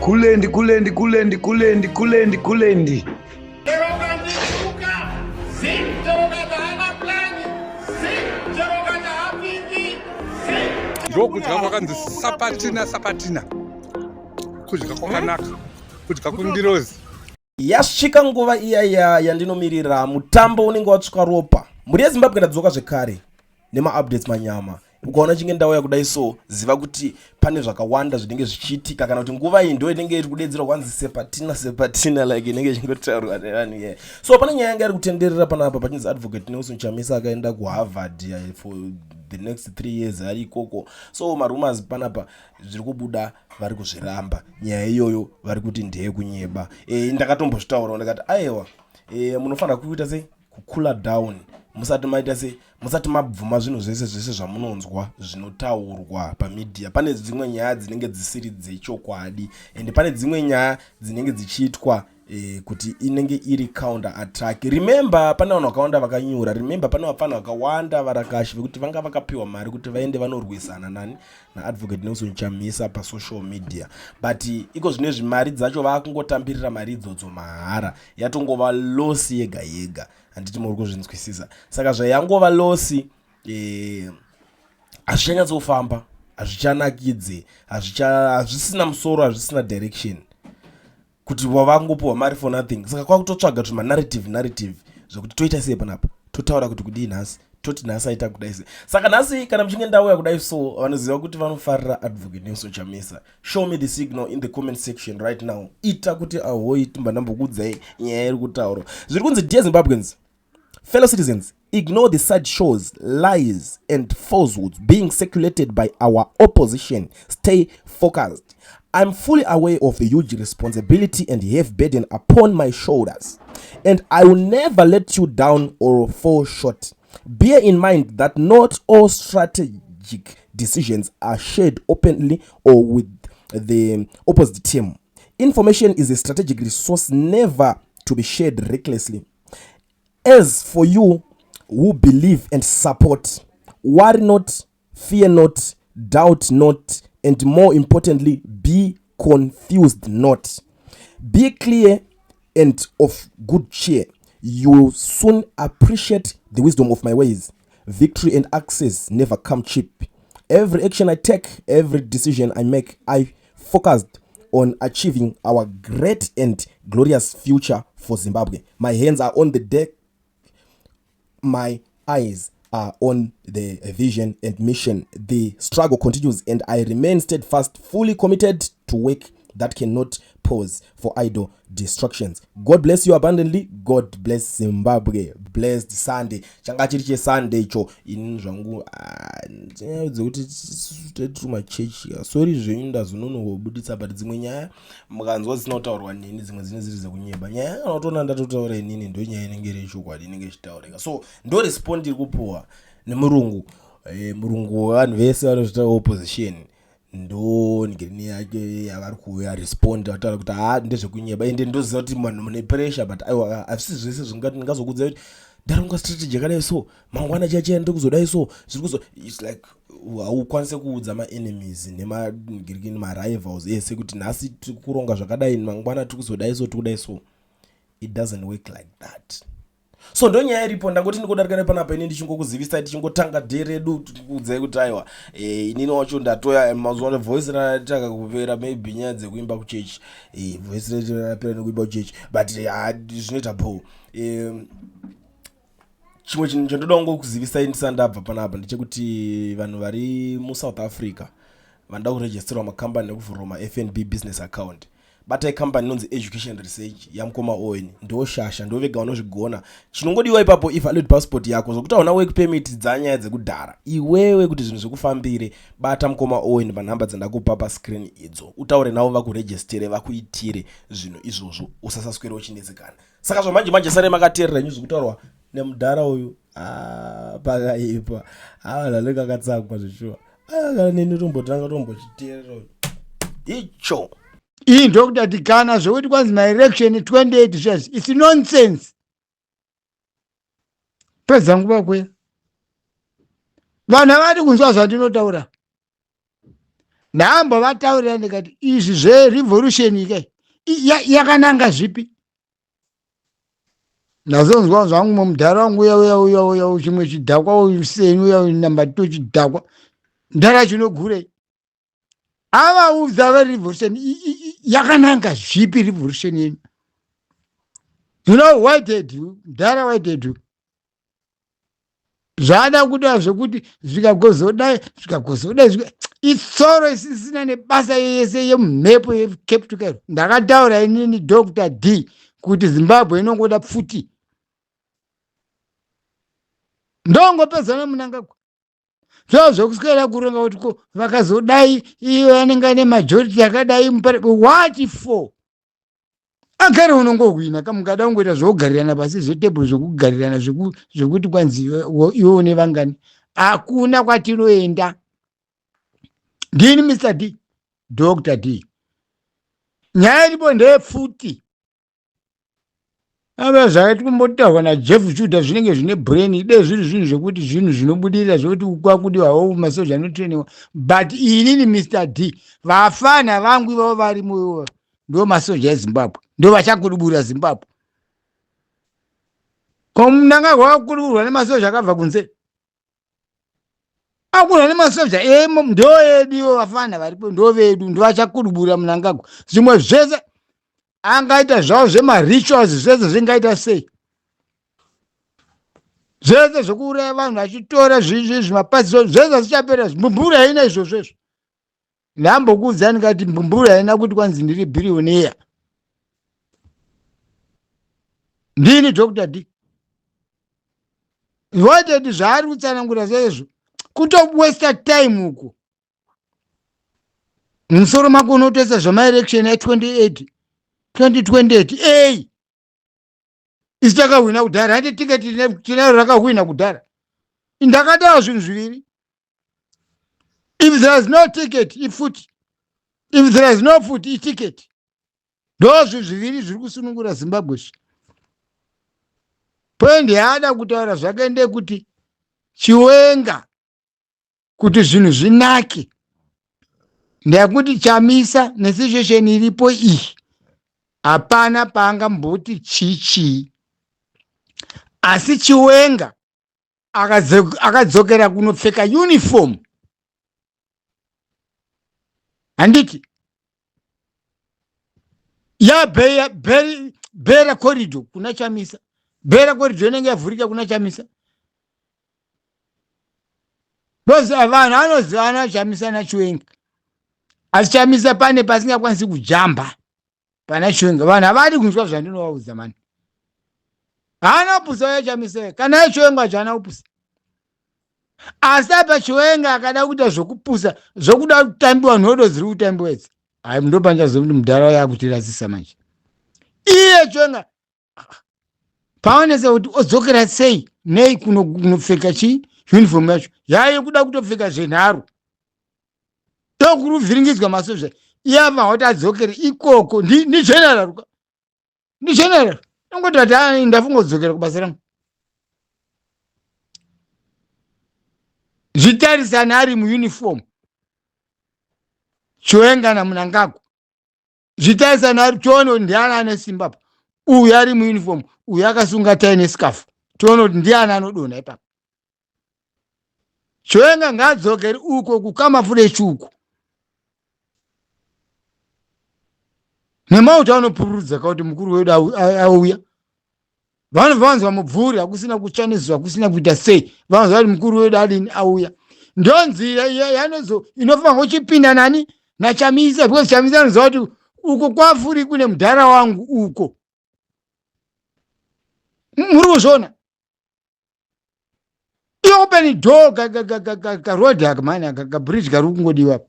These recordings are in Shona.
Kulendi. Ndokudya kwakanzi sapatina kudya kwakanaka kudya kundirozi. Yasvika nguva iyaya yandinomirira mutambo unenge watsvuka ropa. Muri yeZimbabwe ndadzoka zvekare nema-updates manyama. Ukaona chinge ndauya kudai so ziva kuti pane zvakawanda zvinenge zvichiitika kana kuti nguva iyi ndo inenge iri kudedzerwa kwanzi sepatina like inenge ichingotaurwa nevanhu here. So pane nyaya yanga iri kutenderera panapa pachinzi Advocate Nelson Chamisa akaenda kuHarvard for the next 3 years ari ikoko. So marumors panapa zviri kubuda vari kuzviramba nyaya iyoyo vari kuti ndeye kunyeba. Ndakatombozvitaura ndakati aiwa munofanira kuita sei kukula down musati maita sei musati mabvuma zvinhu zvese zvamunonzwa zvinotaurwa pamedia. Pane dzimwe nyaya dzinenge dzisiri dzechokwadi and pane dzimwe nyaya dzinenge dzichiitwa kuti inenge iri counter attack. Remember pane vanhu vakawanda vakanyura. Remember pane vafana vakawanda varakashi vekuti vanga vakapiwa mari kuti vaende vanorwisana nani naAdvocate Nelson Chamisa pasocial media, but iko zvinezvi mari dzacho vakungotambirira mari idzodzo mahara, yatongova losi yega handiti muri kuzvinzwisisa. Saka zvayangova losi hazvichanyatsofamba, hazvichanakidze, hazvisina musoro, hazvisina direction, kuti wavangopiwa mari for nothing. Saka kwakutotsvaga tuma narrative zvokuti toita sei panapa, totaura kuti kudii nhasi, toti nhasi aita kudai sei. Saka nhasi kana mchinge ndauya kudai so vanoziva kuti vanofarira Advocate Nelson Chamisa. Show me the signal in the comment section right now. Ita kuti ahoi tumba ndambokudzai nyaya iri kutaurwa. Zviri kunzi dear Zimbabweans, fellow citizens, ignore the sad shows, lies and falsehoods being circulated by our opposition. Stay focused. I'm fully aware of the huge responsibility and heavy burden upon my shoulders, and I will never let you down or fall short. Bear in mind that not all strategic decisions are shared openly or with the opposite team. Information is a strategic resource, never to be shared recklessly. As for you who believe and support, worry not, fear not, doubt not, and more importantly, be confused not. Be clear and of good cheer. You will soon appreciate the wisdom of my ways. Victory and access never come cheap. Every action I take, every decision I make, I focused on achieving our great and glorious future for Zimbabwe. My hands are on the deck. My eyes are on the vision and mission. The struggle continues and I remain steadfast, fully committed to work that cannot pause for idle distractions. God bless you abundantly. God bless Zimbabwe. Blessed Sunday. Changa chiri che Sunday cho ini zvangu dzekuti tuma church. Sorry zvenyu ndazononobuditsa but dzimwe nyaya mukanzwa dzisina kutaurwa nini, dzimwe dzine ziri dzekunyeba. Nyaya unotona ndatotaura inini ndo nyaya inenge iri chokwadi inenge ichitaurika. So ndo respond iri kupuwa nemurungu. Murungu vanhu vese vanozvita opposition ndo ngirini yake yavari kuuya respond vataura kuti ndezvekunyeba ende ndoziva kuti vanhu mune pressure, but aiwa hazvisi zvese zvingati ndingazokudza kuti ndaronga strategy yakadai so mangwana chacha ndikuzodai so zviri kuzo, it's like haukwanise kuudza ma-enemies nemagirikini ma-rivals ese kuti nhasi tikuronga zvakadai mangwana tikuzodai so tikudai so. It doesn't work like that. So ndo nyaya iripo. Ndangoti ndikodarika nepanapa ini ndichingokuzivisa tichingotanga dheredu tikuudzai kuti aiwa inini wacho ndatoya mazuva voice rataka kupera maybe nyaya dzekuimba kuchechi, voice rate rapera nekuimba kuchechi, but zvinoita po. Chimwe chinhu chandoda kungokuzivisa ndisandabva panapa ndechekuti vanhu vari muSouth Africa vanoda kuregisterwa makambani nekuvhurwa ma-FNB business account. Batai company inonzi Education Research yamukoma Owen ndo shasha ndo vega vanozvigona. Chinongodiwa ipapo i-valid passport yako zokuti hauna work permit dzanyaya dzekudhara. Iwewe kuti zvinhu zvikufambire bata mukoma Owen panhamba dzandakupa pascreen idzo. Utaure navo vakuregistere vakuitire zvinhu izvozvo usasaswera uchinetsekana. Saka zvamanje sare makateerera nyuzi kutaurwa nemudhara uyu pakaipa avaleka akatsagwa zvichua kana nini tombotanga tombochiteerera icho. Iyi ndokudati Ghana zvokuti kwanzi ma-election 28 zvazvo, it's nonsense. Pedza nguva kwe vanhu havadi kunzwa zvandinotaura. Ndambo vataurira ndikati izvi zverevolution ike yakananga zvipi? Nazonzwa zvangu mumudhara wangu uya chimwe chidhakwa useni uya namba 2 chidhakwa ndara chinogurei avaudza verevolution yakananga zvipi revolution yenyu? You know what they do? Ndara what they do? Zvada kuda zvekuti zvikagozodai itsoro isisina nebasa yese yemhepo yeCape to Cape. Ndakataura inini Dr. D kuti Zimbabwe inongoda pfuti. Ndongopedzana Mnangagwa. Zvokuswera kuronga kuti ko vakazodai iyo anenge ane majority yakadai what for? Agare unongohwina kamungada ungoita zvokugarirana pasi zvetebhuru zvokugarirana zvokuti kwanzi iwo nevangani. Hakuna kwatinoenda. Ndini Mr. D, Dr. D. Nyaya iripo ndepfuti. Ava zvakaiti kumbotaurwa naJeff Judah zvinenge zvine brain ide zviri zvinhu zvekuti zvinhu zvinobudirira zvekuti kwakudiwa hawo masoja anotrainiwa. But inini Mr. D, vafana vangu ivavo vari muyo ndo masoja eZimbabwe. Ndo vachakudubura Zimbabwe. Ko Mnangagwa wakuduburwa nemasoja akabva kunze. Akudwa nemasoja ndo ediwo vafana varipo ndo vedu ndo vachakudubura Mnangagwa. Zvimwe zvese angaita zvavo zvema-rituals zvese zvingaita sei. Zvese zvokuuraya vanhu vachitora zvimapasi zvese zvichapera. Mbumbura haina izvozvo. Ndambokuudzani ngati mbumbura haina kuti kwanzi ndiri billionaire. Ndini Dr. D. What zvaari kutsanangura sezvo kutowaste time uko. Musoro mako unotoisa zvama-election ya 2028. Isi takahwina kudhara. Hati tiketi tinayo rakahwina kudhara. Ndakataura zvinhu zviviri. If there is no ticket, ifuti. If there is no foot, iticket. Ndo zvinhu zviviri zviri kusunungura Zimbabwe. Poendi yaada kutaura zvakaende kuti Chiwenga kuti zvinhu zvinake. Ndekuti chamisa nesituation iripo iyi. Hapana panga mboti chichi. Asi Chiwenga akadzokera kunopfeka uniform. Handiti bera corridor kuna chamisa. Bera corridor inenge yavhurika kuna chamisa. Bosi vanhu vanozivana chamisa naChiwenga. Asi chamisa pane pasingakwanisi kujamba pana Chiwenga. Vanhu havadi kunzwa zvandinovaudza mani. Haana kupusa uya chamisa. Kana Chiwenga haana kupusa. Asi apa Chiwenga akada kuita zvokupusa zvokuda kutambiwa nhodo dziri kutambiwa idzi. Hai ndopanja zvokuti mudhara yakutirasisa manje. Iye Chiwenga paonese kuti odzokera sei nei kunopfeka uniform yacho. Yaiye kuda kutopfeka zvenharo. Tokuruvhiringidzwa masoja. Iyava kuti adzokere ikoko ni general. Ni general. Ngoti ati ndafunga kudzokera kubasa rangu. Zvitarisana ari muuniform. Chiwenga naMnangagwa. Zvitarisana ari tono ndiana ane simba. Uyu ari muuniform. Uyu akasunga tai nescarf. Tono ndiana anodona ipapo. Chiwenga ngadzokere uko kukamafure chuku. Nemauta anopururudza kuti mukuru wedu auya. Vanhu vanzwa mubvuri hakusina kuchaniswa hakusina kuita sei. Vanzwa kuti mukuru wedu adini auya. Ndonzira yanozo inofanga uchipinda nani naChamisa because Chamisa anoziva kuti uko kwafuri kune mudhara wangu uko. Muri kuzviona? Open door road mani bridge kari kungodiwa.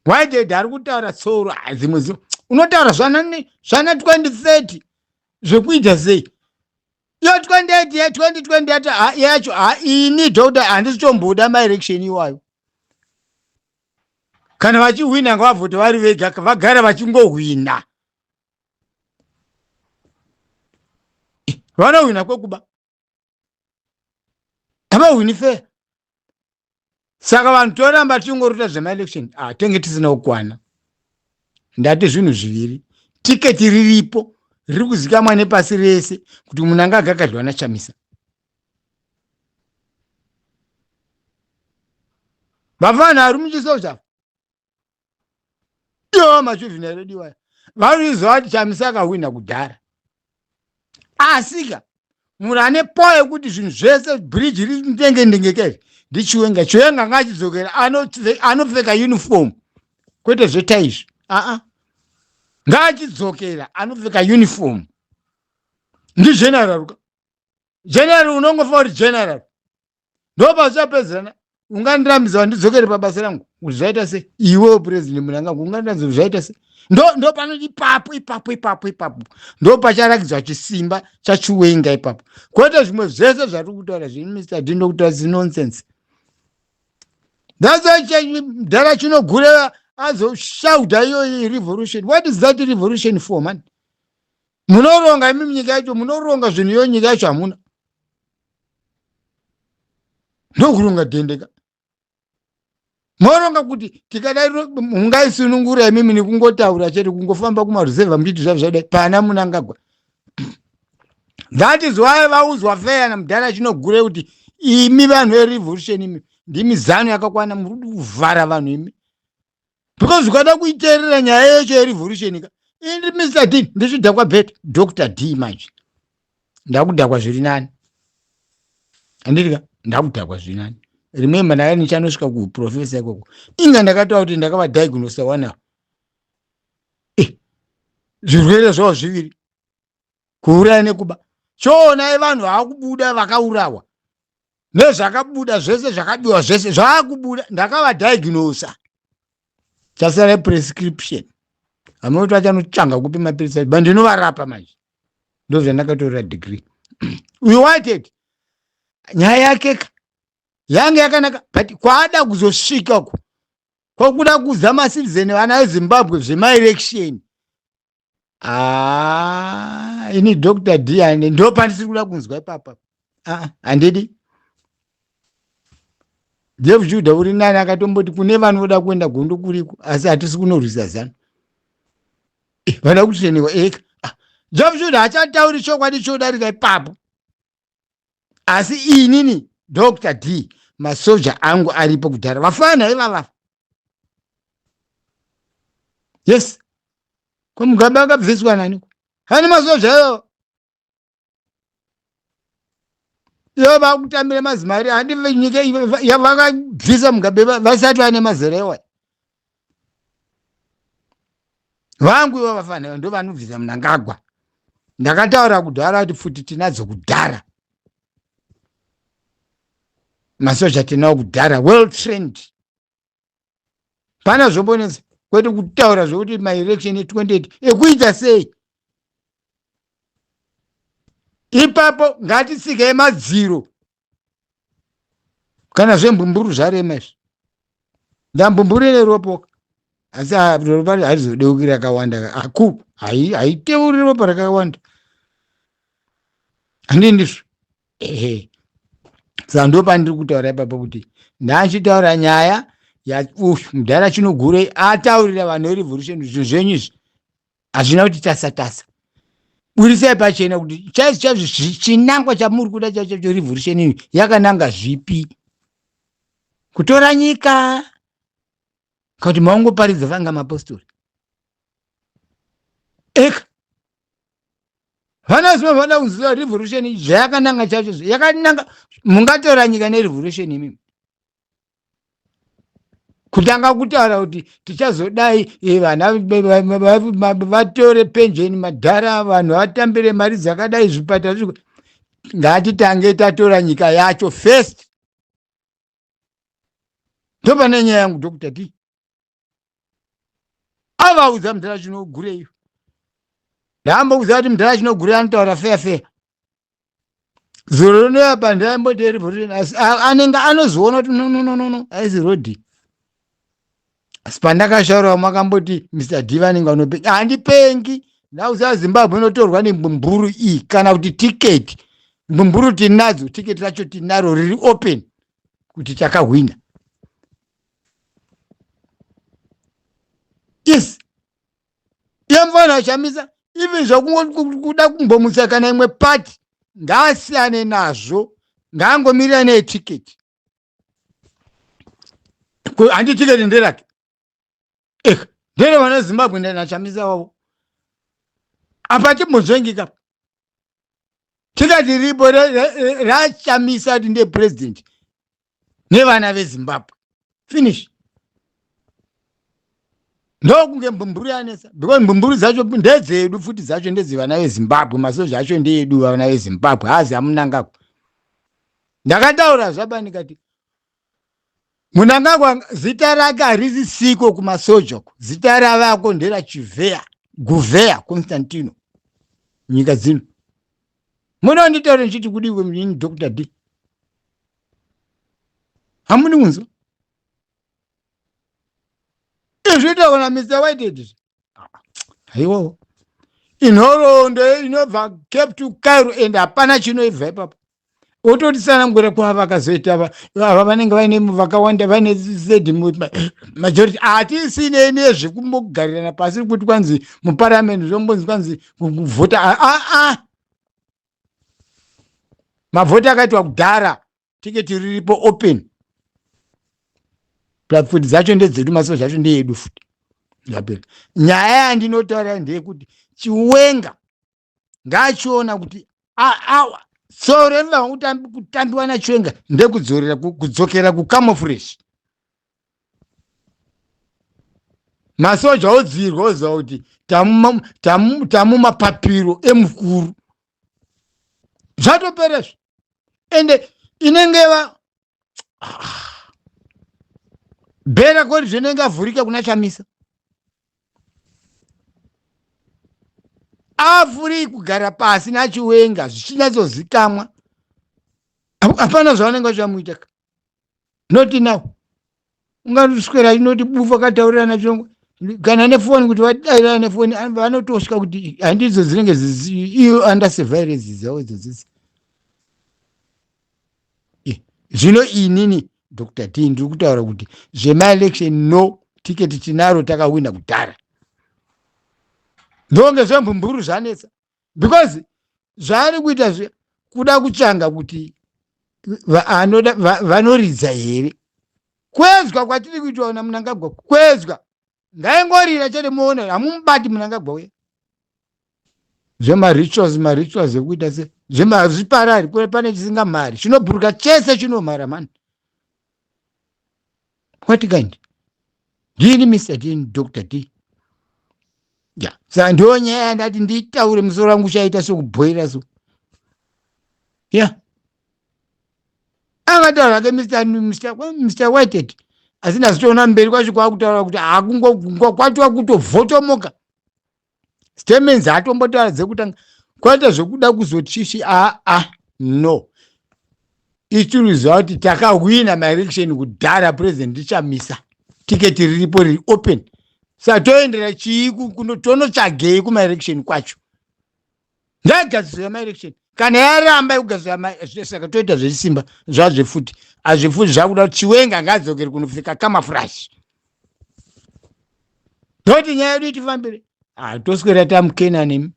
Why did ari kutaura tsoro dzimwe unotaura zvana 2030 zvekuita sei? Yo 2028 ya 2028 yacho ini Dr. handisitomboda ma-election iwayo. Kana vachihwina ngavavhote vari vega vagara vachingohwina. Vanohwina kwekuba. Havahwini fair. Saka vanhu toramba tingorota zvemaelection tenge tisina kukwana. Ndati zvinhu zviviri, tiketi riripo riri kuzikamwa nepasi rese kuti munhu anga agagadlwa naChamisa. Vafana vari muchisoja iwo majuvenile rediwaya varikuzwa kuti Chamisa akahwina kudhara, asika munhu ane power yekuti zvinhu zvese bridge riri ndengeke ndiChiwenga. Chiwenga ngachidzokera anopfeka uniform kwete zvetaizvi. Ngachidzokera anopfeka uniform. Ndigeneral ka general unongofa uri general ndopazvapedzana. Ungandirambidzwa ndidzokere pabasa rangu kuti zvaita se iwe president munanga ungandirambidzwa zvaita se ndo panoti ipapo ndo pacharakidzwa chisimba chaChiwenga ipapo. Kwete zvimwe zvese zvari kutaura zvini Mr. D ndokutaura nonsense. That's why Mudhara Chinogure azoshauta iyo revolution. What is that revolution for, man? Munoronga imi nyika yacho, munoronga zvinhu iyo nyika yacho hamuna. Ndokuronga dhendeka. Moronga kuti tikadai mungaisunungura imi nekungotaura chete kungofamba kumaruzevha muchiti zvadai pana munangagwa. That is why vauzwa fair naMudhara Chinogure kuti imi vanhu verevolution imi ndimi zano yakakwana muri kuvhara vanhu imi. Because ukada kuiterera nyaya yacho yerevolution ka indi Mr. D ndichidhakwa bet Dr. D manje. Ndakudhakwa zviri nani. Andika ndakudhakwa zviri nani. Remember naye nichanosvika kuprofessor ikoko. Inga ndakataura kuti ndakava diagnose wana. Zvirwere zvavo zviviri. Kuuraya nekuba. Choona vanhu vakubuda vakaurawa. Nezvakabuda zvese zvakabiwa zvese zvakubuda ndakava diagnose. Chasara prescription. Amoti vachanotsvanga kupe mapirisi but ndinovarapa manje. Ndo zvandakatora degree. We wanted. Nyaya yake yange yakanaka but kwaada kuzosvika ku kwakuda kuzama citizen vana veZimbabwe zvemaelection. Ini Dr. D ane ndo pandisiri kuda kunzwa ipapa. Handidi. Jeff Judah uri nani akatomboti kune vanhu voda kuenda gondo kuriko asi hatisi kunorwisa zano. Vada kutreniwa eka. Jeff Judah achatauri chokwadi chodarika ipapo. Asi inini Dr. D masoja angu aripo kudhara vafana ivava. Yes. Kwa Mugabe akabviswa nani? Hani masoja yo. Yo vakutambira mazimari handi nyika yavakabvisa Mugabe vasati vane mazera ewa. Vangu ivo vafana ndo vanobvisa Mnangagwa. Ndakataura kudhara kuti futi tinadzo kudhara. Masoja tinawo kudhara well trained. Pana zvombonesa kwete kutaura zvokuti my election 28 ekuita sei. Ipapo ngatisike madziro. Kana zvembumburu zvarema izvi. Ndambumburu neropo. Asi ropa harizodeukira yakawanda. Aku haiteuri ropa rakawanda. Handindizvo. Saka ndo pandiri kutaura ipapo kuti ndachitaura nyaya Mudhara Chinogure ataurira vanhu verevolution zvinhu zvenyu izvi hazvina kuti tasa. Burisai pachena kuti chaizvo chinangwa chamuri kuda chacho revolution iyi yakananga zvipi. Kutora nyika kuti maungoparidza vanga mapostori. Eka. Vana zvino vada kuziva revolution iyi zvayakananga chacho yakananga mungatora nyika nerevolution imi. Kutanga kutaura kuti tichazodai vana vatore pension madhara vanhu vatambire mari dzakadai zvipatara ngatitange tatora nyika yacho first. Ndopane nyaya yangu Dr. D. Avaudza Mudhara Chinogure iyo. Ndamboudza kuti Mudhara Chinogure anotaura fair. Zoro neapa ndaimboti revolution anenge anozoona kuti no aisi rodi. Asi pandakashaura makamboti Mr. D vanenge vanopenga handipengi. Ndauza Zimbabwe inotorwa nembumburu iyi kana kuti tiketi. Mbumburu tinadzo tiketi racho tinaro riri open kuti takahwina. yes yemfana shamisa even zvokuda kumbomusa kana imwe pati ngaasiyane nazvo ngaangomirira neetiketi handi tiketi nderake ndere vana zimbabwe ndanachamisa wavo apa timbozvengika tikati ripo rachamisa kuti ndepresident nevana vezimbabwe finish ndokunge mbumburu yanesa because mbumburu dzacho ndedzedu futi dzacho ndedzevana vezimbabwe masoja acho ndeedu vana vezimbabwe hazi hamunangagwa ndakataura zvaba ndikati munangagwa zita rake harisi siko kumasoja zita ravako ndera chivheya guvheya Constantino nyika dzino munonditaura ndichiti kudiwe mini Dr. D hamuni kunzwa izvitaona Mr. Whitehead haiwawo inhoroondo inobva Cape to Cairo and hapana chinoibva ipapo ototi sanangwera kwava vakazoita ava vanenge vaine vakawanda vaine sedi majority hatisine nezvekumbogarirana pasi kuti kwanzi muparamendi zvombonzi kwanzi kuvhota mavhoti akaitwa kudhara tiketi riripo open futi dzacho ndedzedu masoja acho ndeedu futi yapera nyaya yandinotaura ndeyekuti chiwenga ngachiona kuti soro rinoda kutambiwa nachiwenga ndekudzokera kucamouflage masoja odzirwa oziva kuti tamumapapiro emukuru zvatoperezvo ende inengeva bhera koti zvinenge avhurika kuna chamisa avhuri kugara pasi nachiwenga zvichinatsozikamwa hapana zvavanenge vachamuita noti now ungaswera inoti bufa kataurira nachirongwa kana nefoni kuti vadairana nefoni vanotosvika kuti handidzo dzinenge iyo under surveillance dzavo idzodzisi zvino inini Dr. D ndiri kutaura kuti zvemaelection no tiketi tinaro takawina kudhara ndonge zvembumburu zvanetsa because zvaari kuita kuda kutsvanga kuti vanoridza here kwezwa kwatiri kuitwa na Mnangagwa kwezwa ngaingorira chete muone hamumubati Mnangagwa uya marituals ekuita se zvemazviparari kure pane chisingamari chinobhuruka chese chinomhara mani what kind ndini Mr. D Dr. D saka ndo nyaya yandati nditaure musoro wangu uchaita sokubhoira so angataura ke Mr. Whitehead asi ndazitoona mberi kwacho kwakutaura kuti kwatiwa kutovhotomoka statements atombotaura dzekutanga kwaita zvekuda kuzotishi no ichiriziva kuti takawina maelection kudhara president ndichamisa tiketi riripo riri open saka toendera chii tonotsvagei kumaelection kwacho ndagadzirira maelection kana yaramba ikugadzirira saka toita zvesimba zvazvefuti hazvefuti zvakuda kuti chiwenga ngadzokeri kunopfeka camouflage ndoti nyaya yedu itifambire toswera tamukena nemi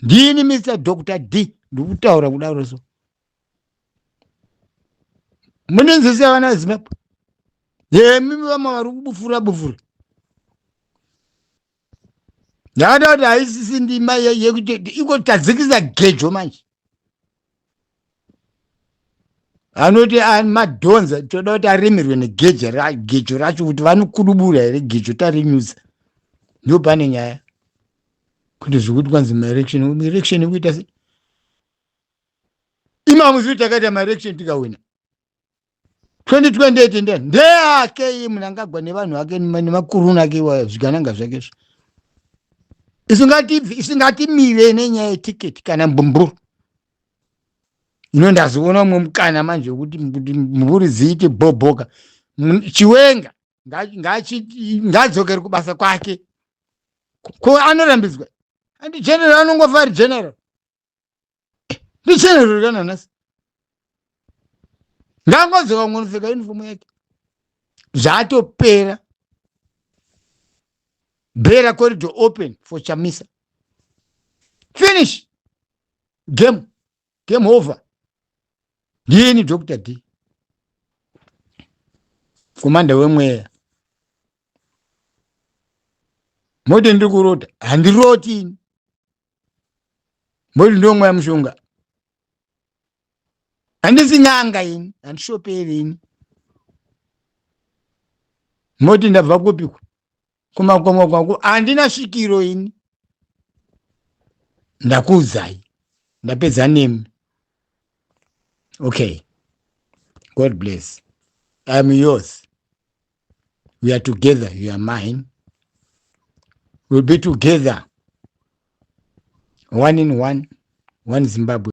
ndini Mr. Dr. D ndiri kutaura kudaro so munenzesa vana Zimbabwe mimi vama vari kubufura ndakada kuti haisisi ndima yekuti ikotadzikisa gejo manje anoti madhonza toda kuti arimirwe negejo racho kuti vanokudubura here gejo tarinyusa ndo pane nyaya kuti zvikuti kwanzi maelection ekuita se imamuzi takaita maelection tikawina 2028 ndani ndeyake Mnangagwa nevanhu vake nemakuruna ake zvigananga zvakezvo isingatimire nenyaya yetiketi kana mbumburu inondazoona umwe mukana manje wekuti mbumburu dziite bhobhoka chiwenga ngadzokere kubasa kwake ko anorambidzwa andi general anongofa ari general ndi general kana nhasi ngangodzoka ngonopfeka uniform yake zvatopera Bela corridor open for Chamisa. Finish. Game over. Ndini Dr. D. Commander wemweya. Moti ndiri kurota. Handiroti. Moti ndomweya mushonga. Handisi nyanga ini. Handishoperi ini. Moti ndabva kupikwa. Kumakomo kwangu handina svikiro ini. Ndakuuzai. Ndapedza nemi. Okay. God bless. I am yours. We are together. You are mine. We'll be together. One in one Zimbabwe.